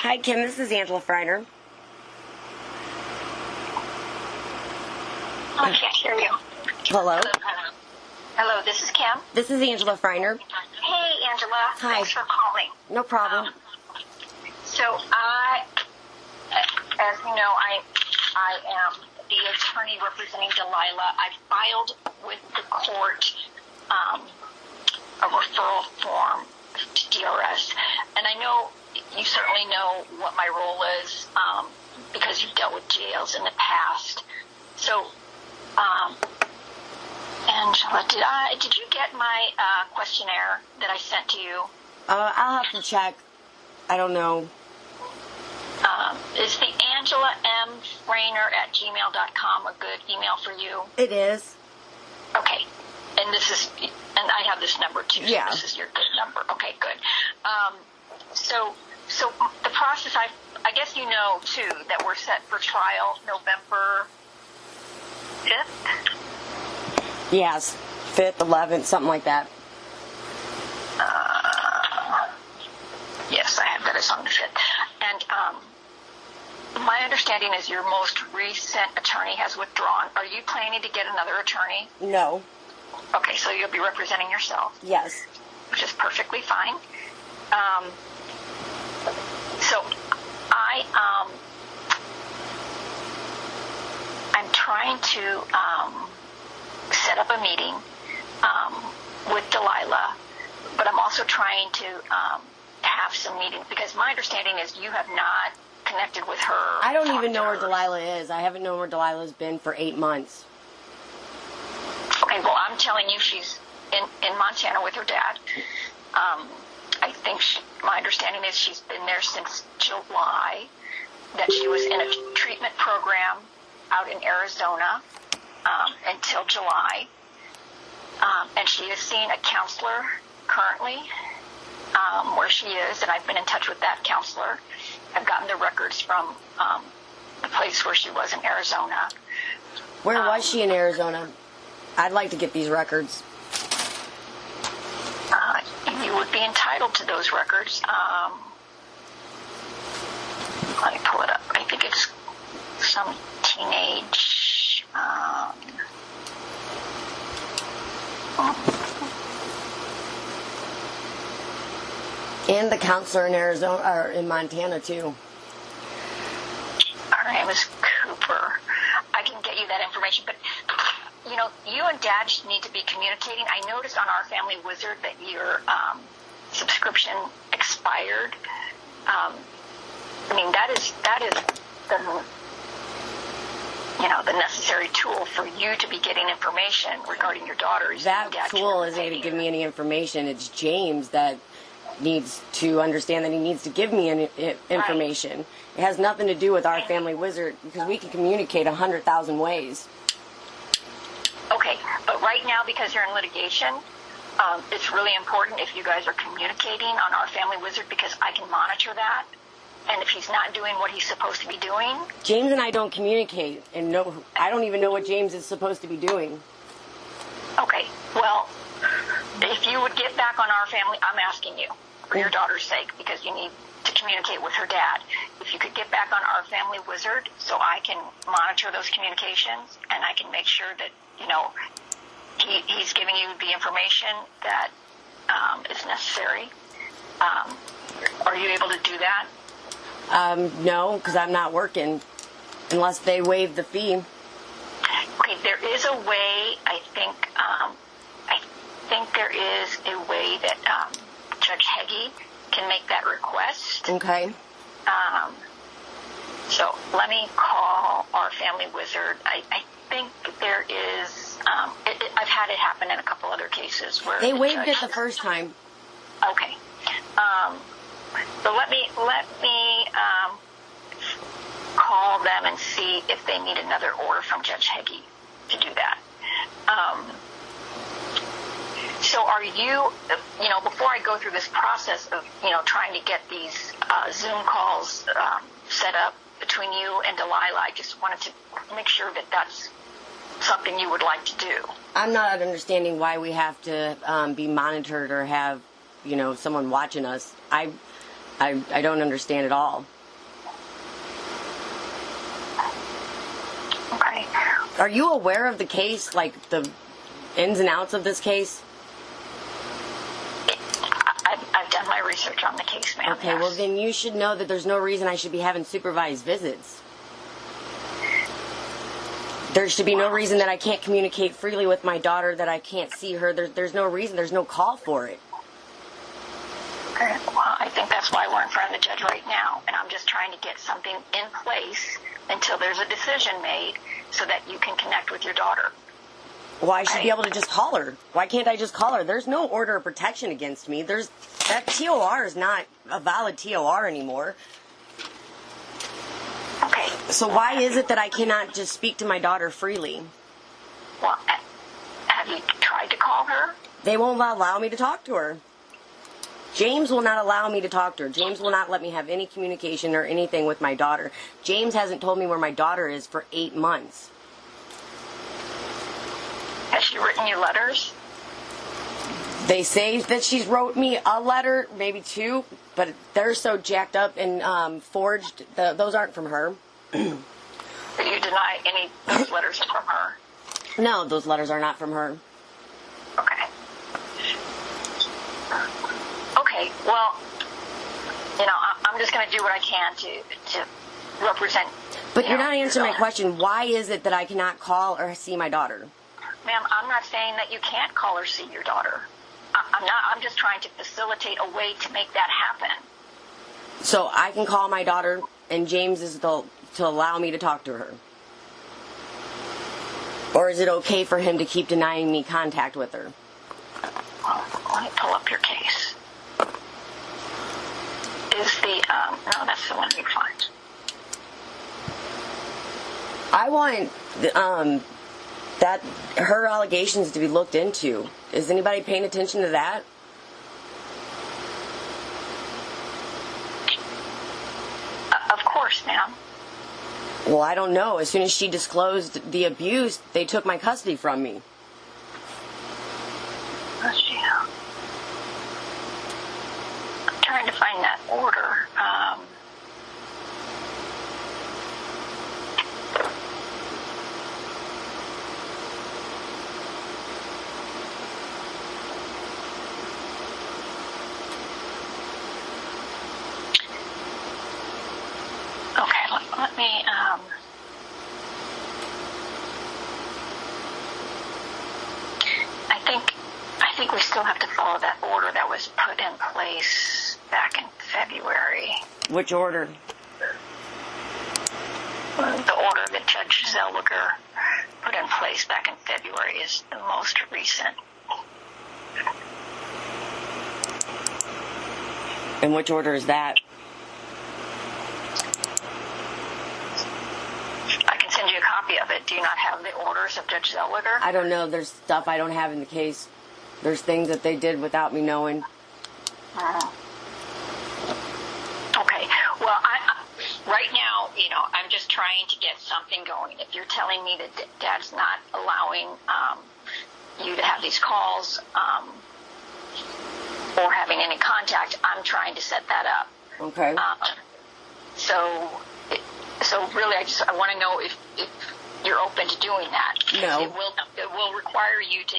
Hi, Kim. This is Angela Freiner. I can't hear you. Hello. Hello, this is Kim. This is Angela Freiner. Hey, Angela. Hi. Thanks for calling. No problem. So as you know, I am the attorney representing Delilah. I filed with the court a referral form to DRS, and I know you certainly know what my role is because you've dealt with jails in the past. So, Angela, did you get my questionnaire that I sent to you? I'll have to check. I don't know. Is the Angela M. Freiner@gmail.com a good email for you? It is. Okay. And I have this number too. So Yeah. This is your good number. Okay, good. So the process, I guess you know too that we're set for trial November 5th. Yes. 5th, 11th, something like that. Yes, I have that as on the 5th. And my understanding is your most recent attorney has withdrawn. Are you planning to get another attorney? No. Okay, so you'll be representing yourself. Yes. Which is perfectly fine. So I'm trying to set up a meeting with Delilah, but I'm also trying to have some meetings because my understanding is you have not connected with her. I don't even know where Delilah is. I haven't known where Delilah's been for 8 months. Okay, well, I'm telling you she's in Montana with her dad. I think my understanding is she's been there since July, that she was in a treatment program out in Arizona until July. And she is seeing a counselor currently where she is, and I've been in touch with that counselor. I've gotten the records from the place where she was in Arizona. Where was she in Arizona? I'd like to get these records. You would be entitled to those records. Let me pull it up. I think it's some teenage... And the counselor in Arizona, or in Montana, too. Her name is Cooper. I can get you that information, but you know, you and Dad need to be communicating. I noticed on our Family Wizard that your subscription expired. I mean, that is the necessary tool for you to be getting information regarding your daughters. That tool isn't going to give me any information. It's James that needs to understand that he needs to give me information. Right. It has nothing to do with our Family Wizard because we can communicate 100,000 ways. Okay, but right now, because you're in litigation, it's really important if you guys are communicating on our Family Wizard because I can monitor that. And if he's not doing what he's supposed to be doing... James and I don't communicate, and I don't even know what James is supposed to be doing. Okay, well, if you would get back on our family, I'm asking you, for your daughter's sake, because you need to communicate with her dad. If you could get back on our Family Wizard so I can monitor those communications and I can make sure that, you know, he's giving you the information that is necessary. Are you able to do that? No, because I'm not working unless they waive the fee. Okay, there is a way, I think there is a way that Judge Heggie can make that request. Okay. So let me call our Family Wizard. I think there is, I've had it happen in a couple other cases where they waived it the first time. Okay. So let me call them and see if they need another order from Judge Heggie to do that. So are you, before I go through this process of, trying to get these Zoom calls set up between you and Delilah, I just wanted to make sure that that's something you would like to do. I'm not understanding why we have to be monitored or have, someone watching us. I don't understand at all. Are you aware of the case, like the ins and outs of this case? I've done my research on the case, ma'am. Okay, well then you should know that there's no reason I should be having supervised visits. There should be no reason that I can't communicate freely with my daughter, that I can't see her. There's no reason. There's no call for it. Okay, well, I think that's why we're in front of the judge right now, and I'm just trying to get something in place until there's a decision made so that you can connect with your daughter. Well, I should be able to just call her. Why can't I just call her? There's no order of protection against me. That TOR is not a valid TOR anymore. Okay. So why is it that I cannot just speak to my daughter freely? Well, have you tried to call her? They won't allow me to talk to her. James will not allow me to talk to her. James will not let me have any communication or anything with my daughter. James hasn't told me where my daughter is for 8 months. Has she written you letters? They say that she's wrote me a letter, maybe 2, but they're so jacked up and forged. Those aren't from her. But you deny any of those letters are from her? No, those letters are not from her. Okay. Okay, well, I'm just going to do what I can to represent. But you're not answering my question. Why is it that I cannot call or see my daughter? Ma'am, I'm not saying that you can't call or see your daughter. I'm just trying to facilitate a way to make that happen. So I can call my daughter, and James is to allow me to talk to her? Or is it okay for him to keep denying me contact with her? Well, let me pull up your case. No, that's the one you find. I want that her allegations to be looked into. Is anybody paying attention to that? Of course, ma'am. Well, I don't know. As soon as she disclosed the abuse, they took my custody from me. Yeah. I'm trying to find that order. Let me, I think we still have to follow that order that was put in place back in February. Which order? The order that Judge Zellweger put in place back in February is the most recent. And which order is that? I can send you a copy of it. Do you not have the orders of Judge Zellweger? I don't know. There's stuff I don't have in the case. There's things that they did without me knowing. Okay. Well, right now, I'm just trying to get something going. If you're telling me that Dad's not allowing you to have these calls or having any contact, I'm trying to set that up. Okay. So really, I want to know if you're open to doing that. No. It will require you to,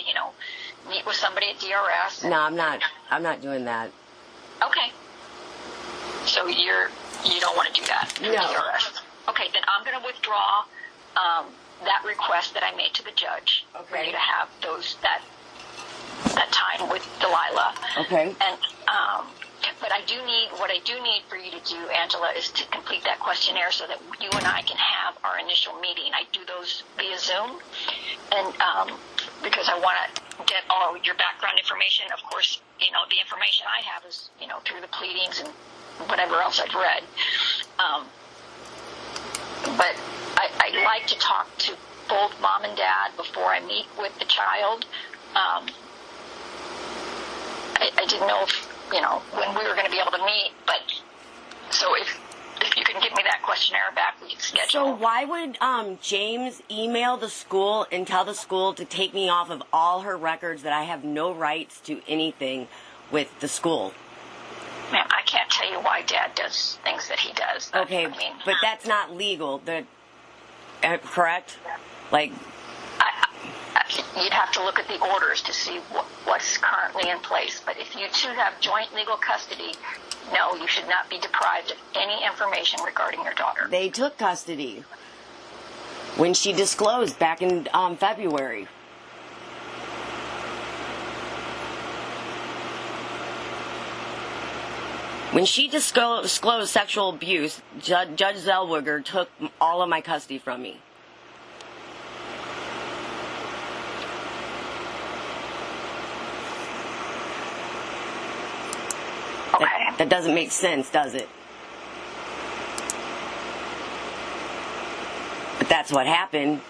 meet with somebody at DRS. No, I'm not. I'm not doing that. Okay. So you don't want to do that? No. DRS. Okay, then I'm going to withdraw that request that I made to the judge for you to have that time with Delilah. Okay. And but what I do need for you to do, Angela, is to complete that questionnaire so that you and I can have our initial meeting. I do those via Zoom, and because I want to get all your background information. Of course, the information I have is through the pleadings and whatever else I've read. But I'd like to talk to both Mom and Dad before I meet with the child. I didn't know if when we were going to be able to meet, but so if you can give me that questionnaire back, we can schedule. So why would James email the school and tell the school to take me off of all her records, that I have no rights to anything with the school? Ma'am, I can't tell you why Dad does things that he does. Okay, but that's not legal. Correct? Like, you'd have to look at the orders to see what's currently in place. But if you two have joint legal custody, no, you should not be deprived of any information regarding your daughter. They took custody when she disclosed back in February. When she disclosed sexual abuse, Judge Zellweger took all of my custody from me. Okay. That doesn't make sense, does it? But that's what happened.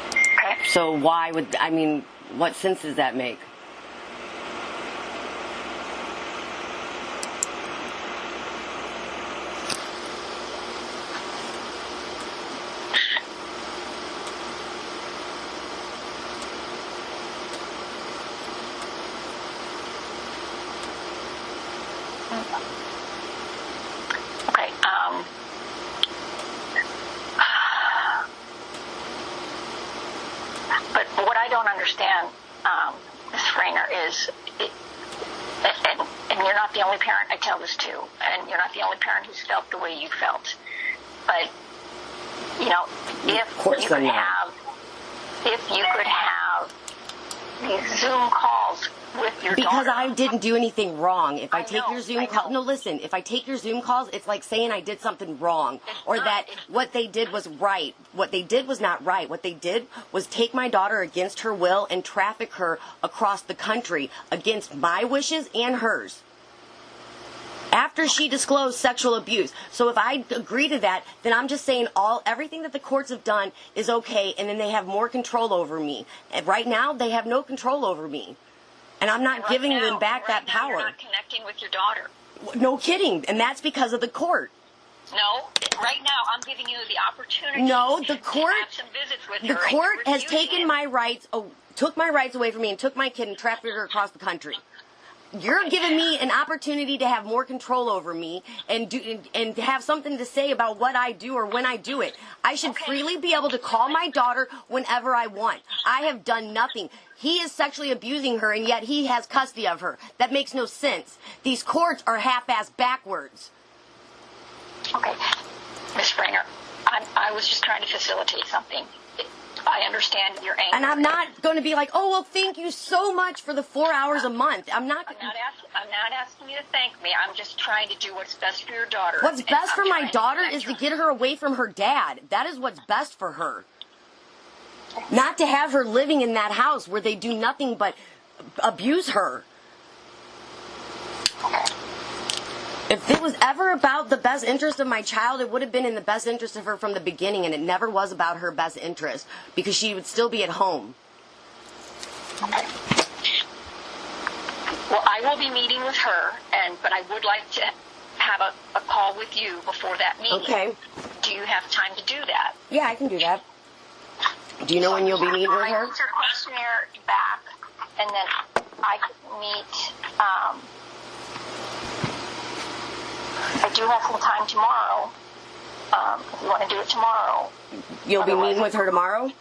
Okay. So why would, what sense does that make? Okay. But what I don't understand, Ms. Frainer, is, and you're not the only parent I tell this to, and you're not the only parent who's felt the way you felt. But if you could have these Zoom calls with your because daughter. I didn't do anything wrong. If I take know, your Zoom I call, know. no, listen. If I take your Zoom calls, it's like saying I did something wrong, or that what they did was right. What they did was not right. What they did was take my daughter against her will and traffic her across the country against my wishes and hers. After she disclosed sexual abuse. So if I agree to that, then I'm just saying everything that the courts have done is okay, and then they have more control over me. And right now, they have no control over me. And I'm not giving them back that power. You're not connecting with your daughter. No kidding. And that's because of the court. No, right now I'm giving you the opportunity No, the to court, have some visits with the her. court has Refusing taken it. my rights, took my rights away from me and took my kid and trafficked her across the country. You're giving me an opportunity to have more control over me and have something to say about what I do or when I do it. I should freely be able to call my daughter whenever I want. I have done nothing. He is sexually abusing her, and yet he has custody of her. That makes no sense. These courts are half-assed backwards. Okay, Ms. Springer, I was just trying to facilitate something. I understand your anger. And I'm not going to be like, oh, well, thank you so much for the 4 hours a month. I'm not asking you to thank me. I'm just trying to do what's best for your daughter. What's best for my daughter is to get her away from her dad. That is what's best for her. Not to have her living in that house where they do nothing but abuse her. If it was ever about the best interest of my child, it would have been in the best interest of her from the beginning, and it never was about her best interest, because she would still be at home. Okay. Well, I will be meeting with her, but I would like to have a call with you before that meeting. Okay. Do you have time to do that? Yeah, I can do that. Do you know when you'll be meeting with her? I need your questionnaire back, and then I could meet. I do have some time tomorrow. If you want to do it tomorrow. You'll be meeting with her tomorrow?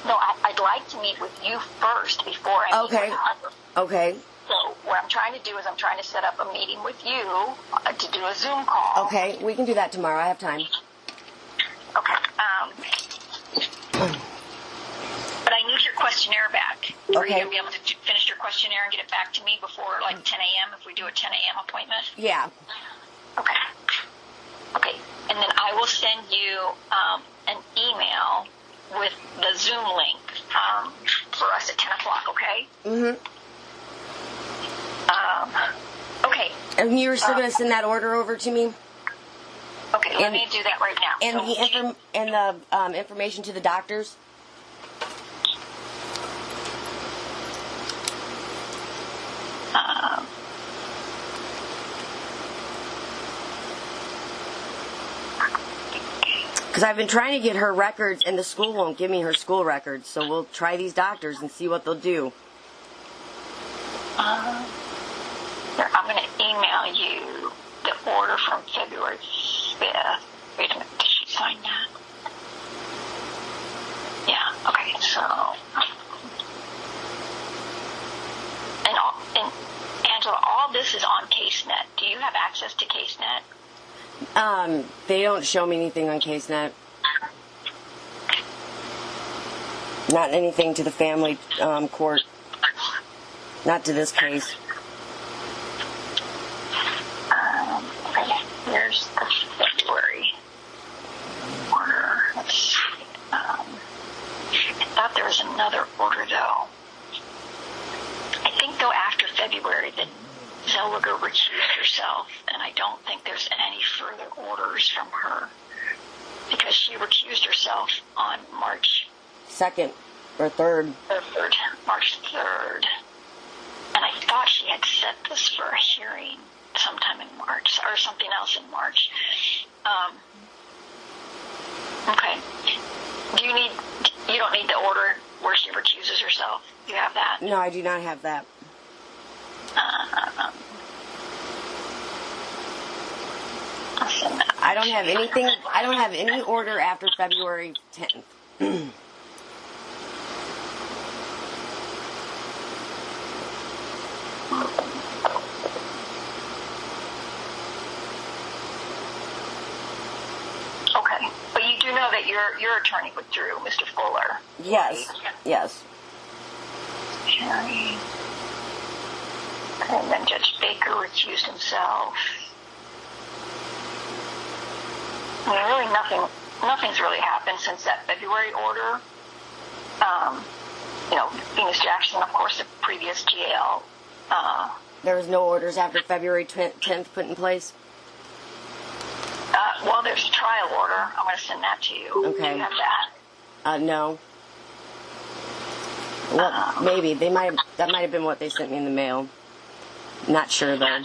No, I'd like to meet with you first before I meet with her. Okay. So what I'm trying to do is I'm trying to set up a meeting with you to do a Zoom call. Okay, we can do that tomorrow. I have time. Okay. But I need your questionnaire back. Are you going to be able to finish your questionnaire and get it back to me before like 10 a.m. if we do a 10 a.m. appointment? Yeah. Okay. Okay. And then I will send you an email with the Zoom link for us at 10 o'clock, okay? Mm-hmm. Okay. And you're still going to send that order over to me? Okay, let me do that right now. And the information to the doctors? Because I've been trying to get her records, and the school won't give me her school records. So we'll try these doctors and see what they'll do. I'm going to email you the order from February 5th. Wait a minute, did she sign that? Yeah, okay, so So, and Angela, all this is on CaseNet. Do you have access to CaseNet? They don't show me anything on CaseNet. Not anything to the family court. Not to this case. Okay, here's the February order. Let's see. I thought there was another order, though. I think, though, after February that Zellweger recused herself, and I don't think there's any further orders from her because she recused herself on March 2nd or 3rd. March 3rd. And I thought she had set this for a hearing sometime in March, or something else in March. Okay. You don't need the order where she recuses herself? You have that? No, I do not have that. I don't have anything. I don't have any order after February 10th. Okay, but you do know that your attorney withdrew, Mr. Fuller. Yes. Right? Yes. Hearing. And then Judge Baker recused himself. I mean, really nothing's really happened since that February order. Venus Jackson, of course, the previous GAL. There was no orders after February 10th put in place? Well, there's a trial order. I'm going to send that to you. Okay. Do you have that? No. Well, maybe. That might have been what they sent me in the mail. Not sure, though.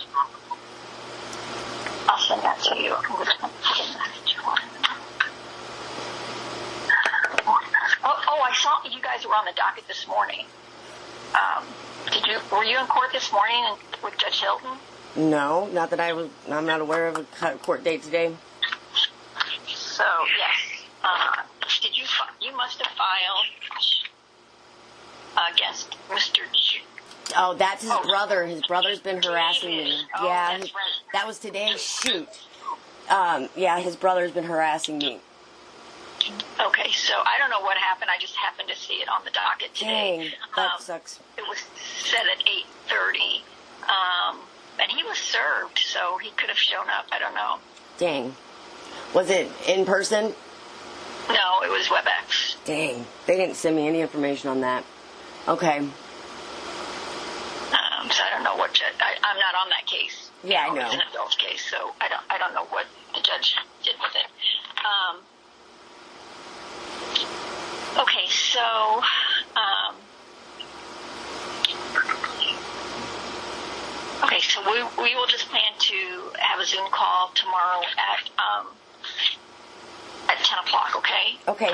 I'll send that to you. I saw you guys were on the docket this morning. Were you in court this morning with Judge Hilton? No, not that I'm not aware of a court date today. So, yes. You must have filed against Mr. Oh, that's his brother. His brother's been harassing me. Oh, Yeah, that's right. that was today. Shoot. Yeah, his brother's been harassing me. Okay, so I don't know what happened. I just happened to see it on the docket today. Dang, that sucks. It was set at 8:30, and he was served, so he could have shown up. I don't know. Dang. Was it in person? No, it was WebEx. Dang. They didn't send me any information on that. Okay. So I don't know what judge. I'm not on that case. Yeah, I know. It's an adult case, so I don't know what the judge did with it. Okay, so we will just plan to have a Zoom call tomorrow at 10 o'clock. Okay. Okay.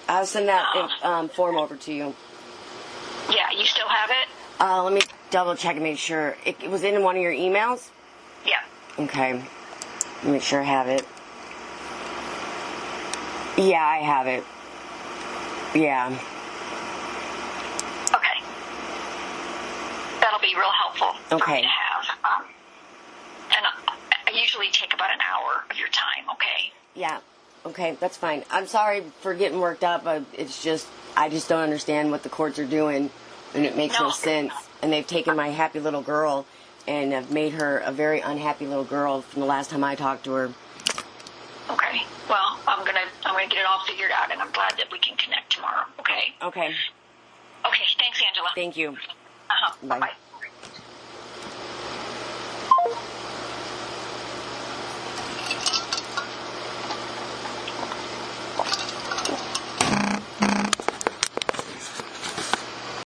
I'll send that form over to you. Yeah, you still have it? Let me double check and make sure. It was in one of your emails? Yeah. Okay. Let me make sure I have it. Yeah, I have it. Yeah. Okay. That'll be real helpful for Okay. me to have. And I usually take about an hour of your time, okay? Yeah. Okay, that's fine. I'm sorry for getting worked up. It's just, I just don't understand what the courts are doing, and it makes no sense. And they've taken my happy little girl and have made her a very unhappy little girl from the last time I talked to her. Okay. Well, I'm gonna get it all figured out, and I'm glad that we can connect tomorrow. Okay. Okay. Okay. Thanks, Angela. Thank you. Bye.